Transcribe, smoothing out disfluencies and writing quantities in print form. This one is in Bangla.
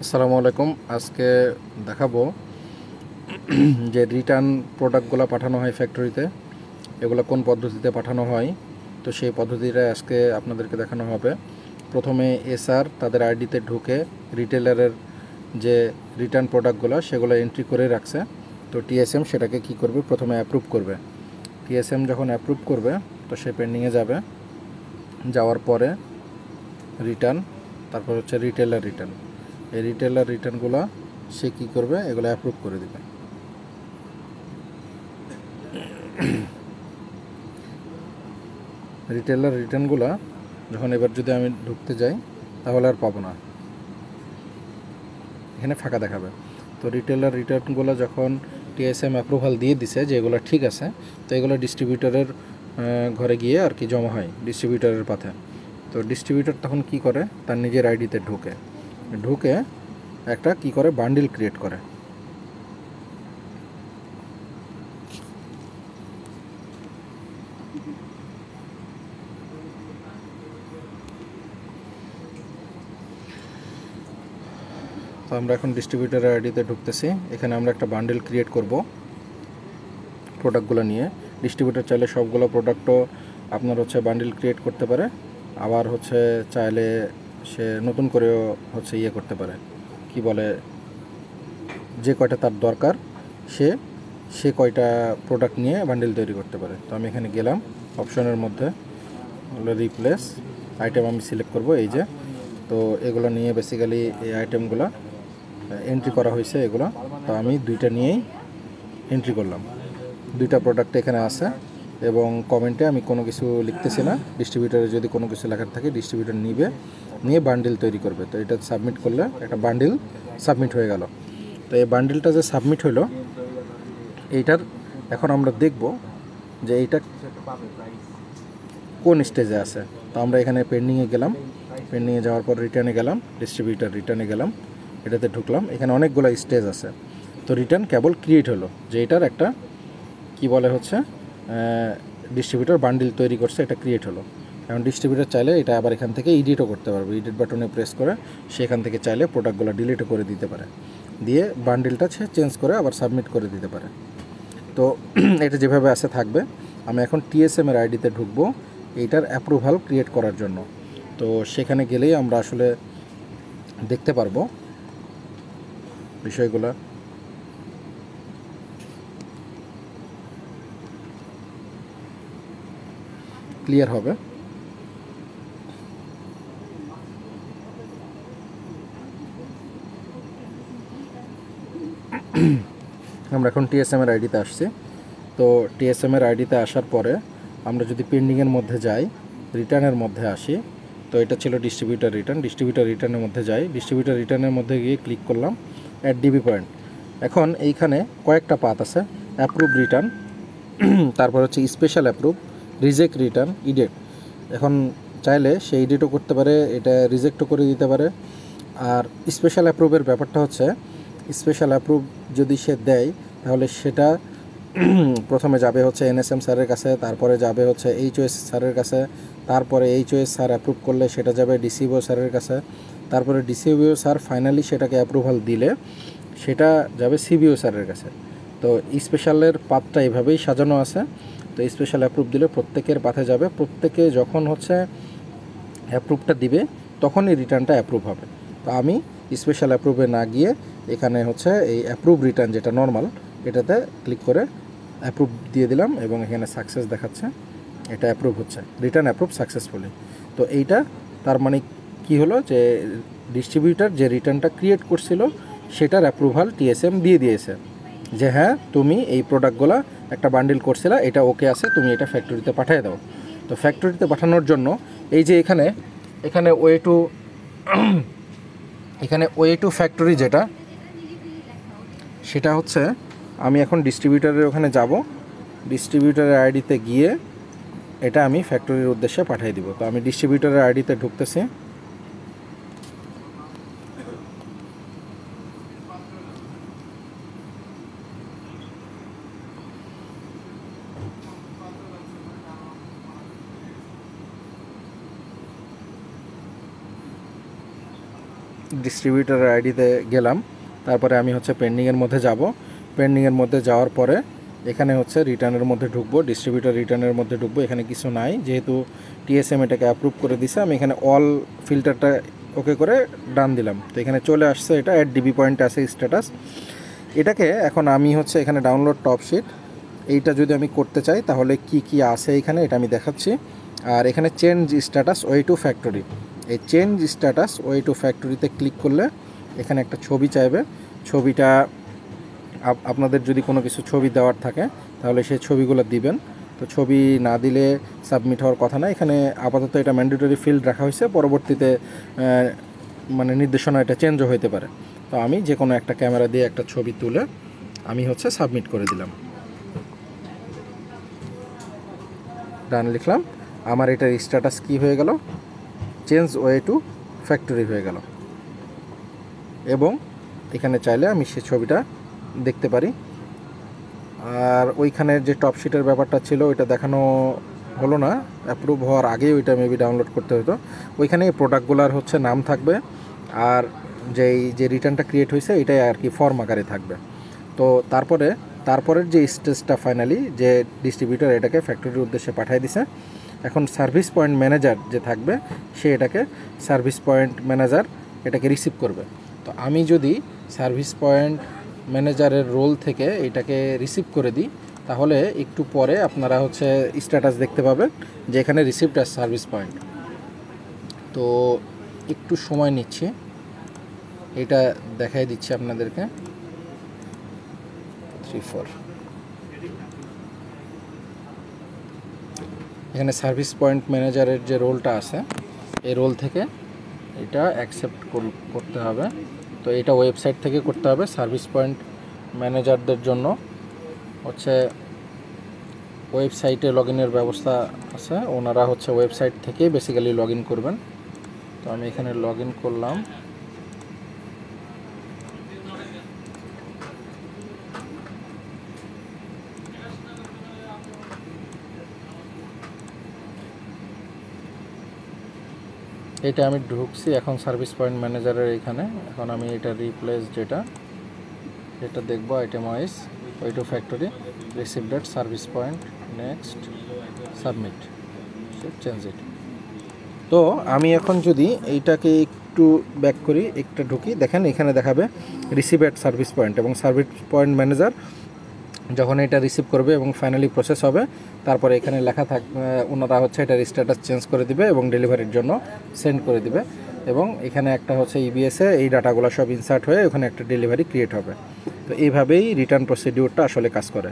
আসসালামু আলাইকুম। আজকে দেখাবো যে রিটার্ন প্রোডাক্টগুলো পাঠানো হয় ফ্যাক্টরিতে, এগুলো কোন পদ্ধতিতে পাঠানো হয়। তো সেই পদ্ধতিটা আজকে আপনাদেরকে দেখানো হবে। প্রথমে এসআর তাদের আইডিতে ঢুকে রিটেলারের যে রিটার্ন প্রোডাক্টগুলো সেগুলো এন্ট্রি করে রাখছে। তো টিএসএম সেটাকে কি করবে, প্রথমে অ্যাপ্রুভ করবে। টিএসএম যখন অ্যাপ্রুভ করবে তো সে পেন্ডিংয়ে যাবে, যাওয়ার পরে রিটার্ন, তারপর হচ্ছে রিটেলার রিটার্ন। এই রিটেলার রিটার্নগুলো সে কী করবে, এগুলো অ্যাপ্রুভ করে দেবে। রিটেলার রিটার্নগুলো যখন এবার যদি আমি ঢুকতে যাই তাহলে আর পাবো না, এখানে ফাঁকা দেখাবে। তো রিটেলার রিটার্নগুলো যখন টিএসএম অ্যাপ্রুভাল দিয়ে দিছে যে এগুলো ঠিক আছে, তো এগুলো ডিস্ট্রিবিউটরের ঘরে গিয়ে আর কি জমা হয় ডিস্ট্রিবিউটরের পাথে। তো ডিস্ট্রিবিউটর তখন কি করে, তার নিজের আইডিতে ঢুকে একটা কি করে বান্ডিল ক্রিয়েট করে। তো আমরা এখন ডিস্ট্রিবিউটরের আইডিতে ঢুকতেছি। এখানে আমরা একটা বান্ডেল ক্রিয়েট করব প্রোডাক্টগুলো নিয়ে। ডিস্ট্রিবিউটর চাইলে সবগুলো প্রোডাক্টও আপনার হচ্ছে বান্ডেল ক্রিয়েট করতে পারে, আবার হচ্ছে চাইলে সে নতুন করেও হচ্ছে ইয়ে করতে পারে, কি বলে, যে কয়টা তার দরকার সে সে কয়টা প্রোডাক্ট নিয়ে বান্ডেল তৈরি করতে পারে। তো আমি এখানে গেলাম, অপশনের মধ্যে রিপ্লেস আইটেম আমি সিলেক্ট করব, এই যে। তো এগুলো নিয়ে বেসিক্যালি এই আইটেমগুলো এন্ট্রি করা হয়েছে এগুলো। তো আমি দুইটা নিয়েই এন্ট্রি করলাম, দুইটা প্রোডাক্ট এখানে আছে এবং কমেন্টে আমি কোনো কিছু লিখতেছি না। ডিস্ট্রিবিউটারে যদি কোনো কিছু লেখার থাকে ডিস্ট্রিবিউটার নিয়ে বান্ডিল তৈরি করবে। তো এটা সাবমিট করলে একটা বান্ডিল সাবমিট হয়ে গেল। তো এই বান্ডিলটা যে সাবমিট হলো, এইটার এখন আমরা দেখব যে এইটা কোন স্টেজে আছে। তো আমরা এখানে পেন্ডিংয়ে গেলাম, পেন্ডিংয়ে যাওয়ার পর রিটার্নে গেলাম, ডিস্ট্রিবিউটার রিটার্নে গেলাম, এটাতে ঢুকলাম। এখানে অনেকগুলো স্টেজ আছে। তো রিটার্ন কেবল ক্রিয়েট হলো, যে এটার একটা কি বলে হচ্ছে ডিস্ট্রিবিউটার বান্ডিল তৈরি করছে, এটা ক্রিয়েট হলো। এখন ডিস্ট্রিবিউটার চাইলে এটা আবার এখান থেকে এডিটও করতে পারবে, এডিট বাটনে প্রেস করে সেখান থেকে চাইলে প্রোডাক্টগুলো ডিলিটও করে দিতে পারে, দিয়ে বান্ডিলটা চেঞ্জ করে আবার সাবমিট করে দিতে পারে। তো এটা যেভাবে আছে থাকবে। আমি এখন টিএসএমের আইডিতে ঢুকবো এইটার অ্যাপ্রুভাল ক্রিয়েট করার জন্য। তো সেখানে গেলেই আমরা আসলে দেখতে পারবো বিষয়গুলো ক্লিয়ার হবে। আমরা এখন টিএসএমের আইডিতে আসছি। তো টিএসএমের আইডিতে আসার পরে আমরা যদি পেন্ডিংয়ের মধ্যে যাই, রিটার্নের মধ্যে আসি, তো এটা ছিল ডিস্ট্রিবিউটার রিটার্নের মধ্যে যাই, ডিস্ট্রিবিউটার রিটার্নের মধ্যে গিয়ে ক্লিক করলাম অ্যাড ডিবি পয়েন্ট। এখন এইখানে কয়েকটা পাথ আছে, অ্যাপ্রুভ রিটার্ন, তারপর হচ্ছে special approve, reject return, edit. এখন চাইলে সে এডিটও করতে পারে, এটা রিজেক্টও করে দিতে পারে। আর স্পেশাল অ্যাপ্রুভের ব্যাপারটা হচ্ছে, স্পেশাল অ্যাপ্রুভ যদি সে দেয় তাহলে সেটা প্রথমে যাবে হচ্ছে এনএসএম স্যারের কাছে, তারপরে যাবে হচ্ছে এইচওএস স্যারের কাছে, তারপরে এইচওএস স্যার অ্যাপ্রুভ করলে সেটা যাবে ডিসিবিও স্যারের কাছে, তারপরে ডিসিবিও স্যার ফাইনালি সেটাকে অ্যাপ্রুভাল দিলে সেটা যাবে সিবিও স্যারের কাছে। তো স্পেশালের পাথটা এভাবেই সাজানো আছে। তো স্পেশাল অ্যাপ্রুভ দিলে প্রত্যেকের পাথে যাবে, প্রত্যেকে যখন হচ্ছে অ্যাপ্রুভটা দিবে তখনই রিটার্নটা অ্যাপ্রুভ হবে। তো আমি স্পেশাল অ্যাপ্রুভে না গিয়ে এখানে হচ্ছে এই অ্যাপ্রুভ রিটার্ন যেটা নর্মাল, এটাতে ক্লিক করে অ্যাপ্রুভ দিয়ে দিলাম এবং এখানে সাকসেস দেখাচ্ছে, এটা অ্যাপ্রুভ হচ্ছে, রিটার্ন অ্যাপ্রুভ সাকসেসফুলি। তো এইটা তার মানে কি হলো, যে ডিস্ট্রিবিউটার যে রিটার্নটা ক্রিয়েট করছিল সেটার অ্যাপ্রুভাল টিএসএম দিয়ে দিয়েছে, যে হ্যাঁ তুমি এই প্রোডাক্টগুলো একটা বান্ডিল করছিলা, এটা ওকে আছে, তুমি এটা ফ্যাক্টরিতে পাঠিয়ে দাও। তো ফ্যাক্টরিতে পাঠানোর জন্য এই যে এখানে এখানে ওয়ে টু ফ্যাক্টরি যেটা, সেটা হচ্ছে আমি এখন ডিস্ট্রিবিউটারের ওখানে যাব, ডিস্ট্রিবিউটারের আইডিতে গিয়ে এটা আমি ফ্যাক্টরির উদ্দেশ্যে পাঠিয়ে দিব। তো আমি ডিস্ট্রিবিউটারের আইডিতে ঢুকতেছি। ডিস্ট্রিবিউটার আইডিতে গেলাম, তারপরে আমি হচ্ছে পেন্ডিংয়ের মধ্যে যাব। পেন্ডিংয়ের মধ্যে যাওয়ার পরে এখানে হচ্ছে রিটার্নের মধ্যে ঢুকবো, ডিস্ট্রিবিউটার রিটার্নের মধ্যে ঢুকবো। এখানে কিছু নাই, যেহেতু টিএসএম এটাকে অ্যাপ্রুভ করে দিছে, আমি এখানে অল ফিল্টারটা ওকে করে ডান দিলাম। তো এখানে চলে আসছে, এটা অ্যাড ডিবি পয়েন্ট আছে স্ট্যাটাস। এটাকে এখন আমি হচ্ছে এখানে ডাউনলোড টপশিট, এইটা যদি আমি করতে চাই তাহলে কি কি আছে এখানে এটা আমি দেখাচ্ছি। আর এখানে change status way to factory, এই চেঞ্জ স্ট্যাটাস ওয়ে টু ফ্যাক্টরিতে ক্লিক করলে এখানে একটা ছবি চাইবে। ছবিটা আপনাদের যদি কোনো কিছু ছবি দেওয়ার থাকে তাহলে সেই ছবিগুলো দিবেন। তো ছবি না দিলে সাবমিট হওয়ার কথা না। এখানে আপাতত এটা ম্যান্ডেটরি ফিল্ড রাখা হয়েছে, পরবর্তীতে মানে নির্দেশনা এটা চেঞ্জও হতে পারে। তো আমি যে কোনো একটা ক্যামেরা দিয়ে একটা ছবি তুলে আমি হচ্ছে সাবমিট করে দিলাম, ডান লিখলাম। আমার এটার স্ট্যাটাস কি হয়ে গেল, চেঞ্জ ওয়ে টু ফ্যাক্টরি হয়ে গেল। এবং এখানে চাইলে আমি সেই ছবিটা দেখতে পারি। আর ওইখানে যে টপশিটের ব্যাপারটা ছিল ওইটা দেখানো হলো না, অ্যাপ্রুভ হওয়ার আগেই ওইটা মেবি ডাউনলোড করতে হতো। ওইখানে এই প্রোডাক্টগুলোর হচ্ছে নাম থাকবে, আর যে রিটার্নটা ক্রিয়েট হয়েছে এটাই আর কি ফর্ম আকারে থাকবে। তো তারপরের যে স্টেজটা ফাইনালি যে ডিস্ট্রিবিউটর এটাকে ফ্যাক্টরির উদ্দেশ্যে পাঠিয়ে দিছে। এখন সার্ভিস পয়েন্ট ম্যানেজার যে থাকবে সে এটাকে সার্ভিস পয়েন্ট ম্যানেজার এটাকে রিসিভ করবে। তো আমি যদি সার্ভিস পয়েন্ট ম্যানেজারের রোল থেকে এটাকে রিসিভ করে দিই তাহলে একটু পরে আপনারা হচ্ছে স্ট্যাটাস দেখতে পাবেন যে এখানে রিসিভড অ্যাজ সার্ভিস পয়েন্ট। তো একটু সময় নিচ্ছি, এটা দেখাই দিচ্ছি আপনাদেরকে। 3-4 এখানে সার্ভিস পয়েন্ট ম্যানেজারের যে রোলটা আছে এই রোল থেকে এটা অ্যাকসেপ্ট করতে হবে। তো এটা ওয়েবসাইট থেকে করতে হবে। সার্ভিস পয়েন্ট ম্যানেজারদের জন্য হচ্ছে ওয়েবসাইটে লগ ইনের ব্যবস্থা আছে, ওনারা হচ্ছে ওয়েবসাইট থেকে বেসিক্যালি লগ ইন করবেন। তো আমি এখানে লগ ইন করলাম। এটা আমি ঢুকছি এখন সার্ভিস পয়েন্ট ম্যানেজারের এখানে। এখন আমি এটা রিপ্লেস যেটা দেখবো, item wise way to factory received at service point, next submit, change it. তো আমি এখন যদি এইটাকে একটু ব্যাক করি, একটা ঢুকি, দেখেন এখানে দেখাবে রিসিভ এট সার্ভিস পয়েন্ট, এবং সার্ভিস পয়েন্ট ম্যানেজার যখন এটা রিসিভ করবে এবং ফাইনালি প্রসেস হবে তারপরে এখানে লেখা ওনারা হচ্ছে এটার স্ট্যাটাস চেঞ্জ করে দিবে এবং ডেলিভারির জন্য সেন্ড করে দিবে। এবং এখানে একটা হচ্ছে ইবিএসে এই ডাটাগুলো সব ইনসার্ট হয়ে ওখানে একটা ডেলিভারি ক্রিয়েট হবে। তো এইভাবেই রিটার্ন প্রসিডিউরটা আসলে কাজ করে।